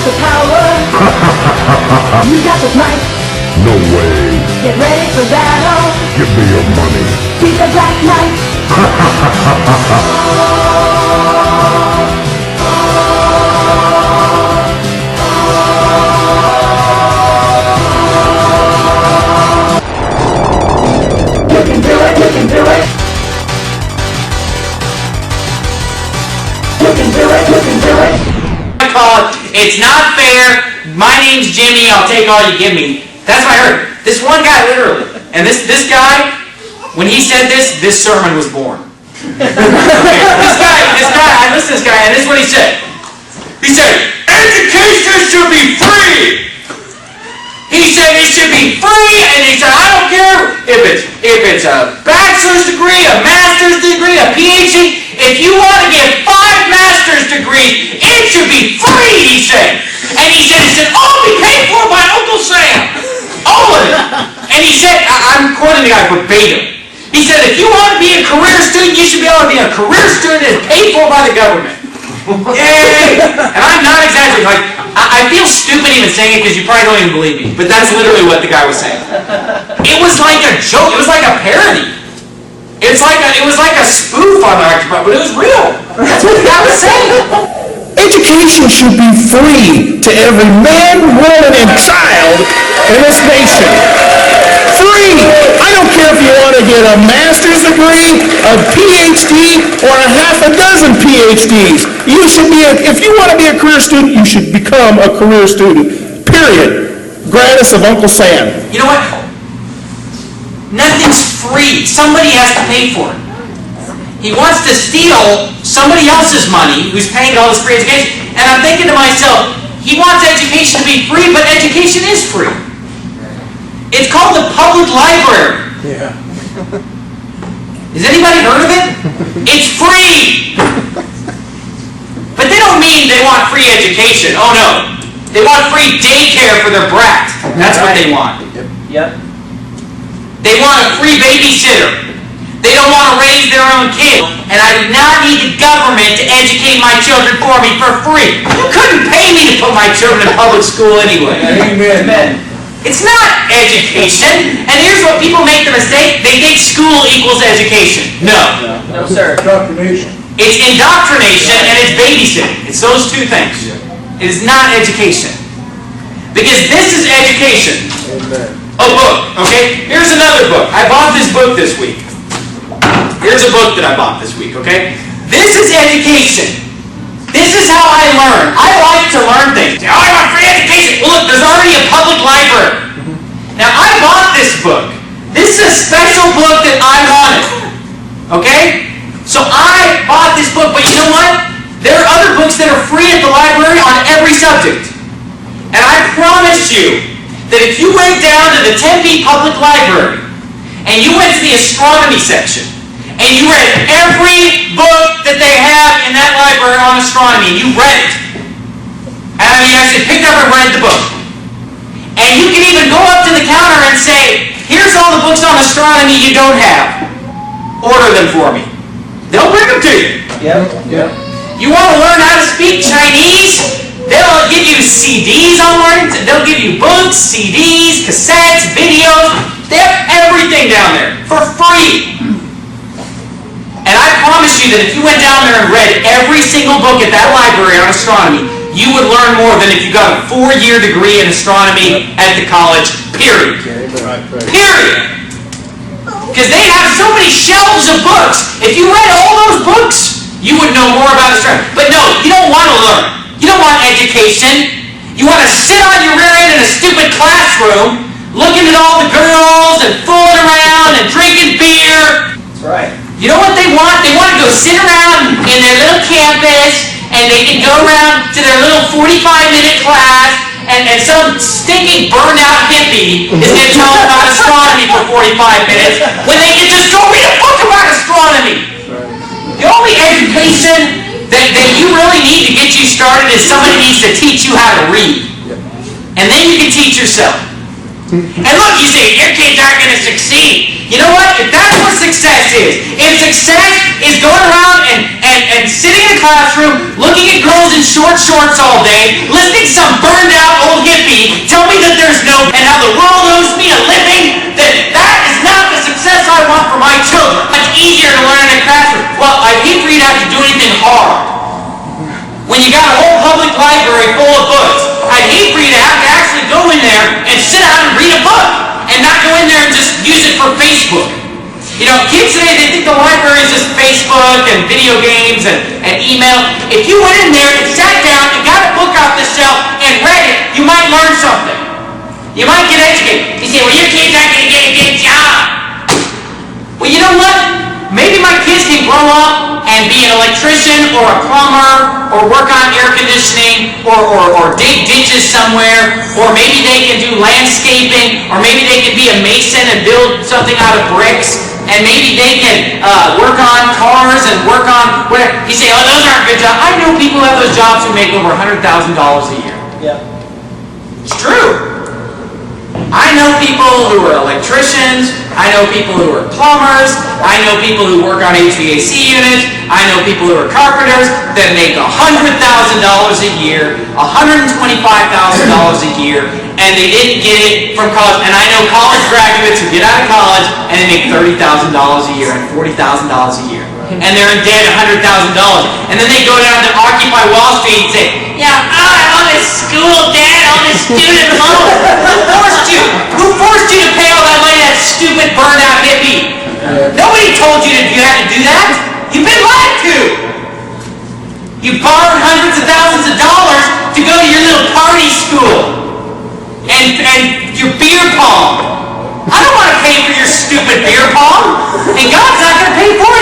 got the power. You got the might. No way. Get ready for battle. Give me your money. Be the Black Knight. You can do it, you can do it. You can do it, you can do it. It's not fair. My name's Jimmy. I'll take all you give me. That's what I heard. This one guy, literally. And this guy, when he said this sermon was born. This guy, I listened to this guy, and this is what he said. He said, education should be free. He said it should be free, and he said, I don't care if it's a bachelor's degree, a master's degree, a PhD. If you want to get 5 master's degrees, it should be free, he said. And he said, all be paid for by Uncle Sam. All of it. And he said, I'm quoting the guy verbatim. He said, if you want to be a career student, you should be able to be a career student and paid for by the government. Yay! And I'm not exaggerating. Like, I feel stupid even saying it because you probably don't even believe me. But that's literally what the guy was saying. It was like a joke. It was like a parody. It was like a spoof on the Octopi, but it was real. That's what the guy was saying. Education should be free to every man, woman, and child in this nation. Free! I don't care if you want to get a master's degree, a PhD, or a half a dozen PhDs. You should be, if you want to be a career student, you should become a career student. Period. Gratis of Uncle Sam. You know what? Nothing's free. Somebody has to pay for it. He wants to steal somebody else's money who's paying all this free education. And I'm thinking to myself, he wants education to be free, but education is free. It's called the public library. Yeah. Has anybody heard of it? It's free. But they don't mean they want free education. Oh no. They want free daycare for their brat. That's what they want. Yep. They want a free babysitter. They don't want to raise their own kid. And I do not need the government to educate my children for me for free. You couldn't pay me to put my children in public school anyway. Amen. It's not education. And here's what people make the mistake. They think school equals education. No. No, sir. Indoctrination. It's indoctrination and it's babysitting. It's those two things. It is not education. Because this is education. Amen. A book, okay? Here's another book. I bought this book this week. Here's a book that I bought this week, okay? This is education. This is how I learn. I like to learn things. Oh, I want free education. Well, look, there's already a public library. Now, I bought this book. This is a special book that I wanted, okay? So I bought this book, but you know what? There are other books that are free at the library on every subject. And I promise you that if you went down to the Tempe Public Library and you went to the astronomy section and you read every book that they have in that library on astronomy and you read it, and I mean you actually picked up and read the book, and you can even go up to the counter and say, here's all the books on astronomy you don't have. Order them for me. They'll bring them to you. Yep. You want to learn how to speak Chinese? They'll give you CDs on learning. They'll give you books, CDs, cassettes, videos. They have everything down there for free. And I promise you that if you went down there and read every single book at that library on astronomy, you would learn more than if you got a 4-year degree in astronomy at the college, period. Period. Because they have so many shelves of books. If you read all those books, you would know more about astronomy. But no, you don't want to learn. You don't want education. You want to sit on your rear end in a stupid classroom, looking at all the girls and fooling around and drinking beer. That's right. You know what they want? They want to go sit around in their little campus, and they can go around to their little 45-minute class, and some stinking burned-out hippie is going to tell them about astronomy for 45 minutes when they can just go read a book about astronomy. The only education that you really need to get you started is somebody needs to teach you how to read. And then you can teach yourself. And look, you say, your kids aren't going to succeed. You know what? If that's what success is, if success is going around and sitting in a classroom, looking at girls in short shorts all day, listening to some burned out old hippie tell me that there's no, and how the world owes me a living, then that is not the success I want for my children. Much easier to learn in a classroom. Well, I'd hate for you to have to do anything hard. When you got a whole public library full of books, I'd hate for you to have to actually go in there and sit down and read a book and not go in there and just use it for Facebook. You know, kids today, they think the library is just Facebook and video games and email. If you went in there and sat down and got a book off the shelf and read it, you might learn something. You might get educated. You say, well, your kid's not going to get a good job. Well, you know what? Maybe my kids can grow up and be an electrician or a plumber or work on air conditioning or dig ditches somewhere, or maybe they can do landscaping, or maybe they can be a mason and build something out of bricks, and maybe they can work on cars and work on whatever. You say, oh, those aren't good jobs. I know people who have those jobs who make over $100,000 a year. Yep. It's true. I know people who are electricians, I know people who are plumbers, I know people who work on HVAC units, I know people who are carpenters that make $100,000 a year, $125,000 a year, and they didn't get it from college. And I know college graduates who get out of college and they make $30,000 a year and $40,000 a year. And they're in debt $100,000. And then they go down to Occupy Wall Street and say, yeah, all this school debt, all this student loan. Who forced you? Who forced you to pay all that money to that stupid burned out hippie? Nobody told you that you had to do that. You've been lied to. You borrowed hundreds of thousands of dollars to go to your little party school and your beer pong. I don't want to pay for your stupid beer pong, and God's not going to pay for it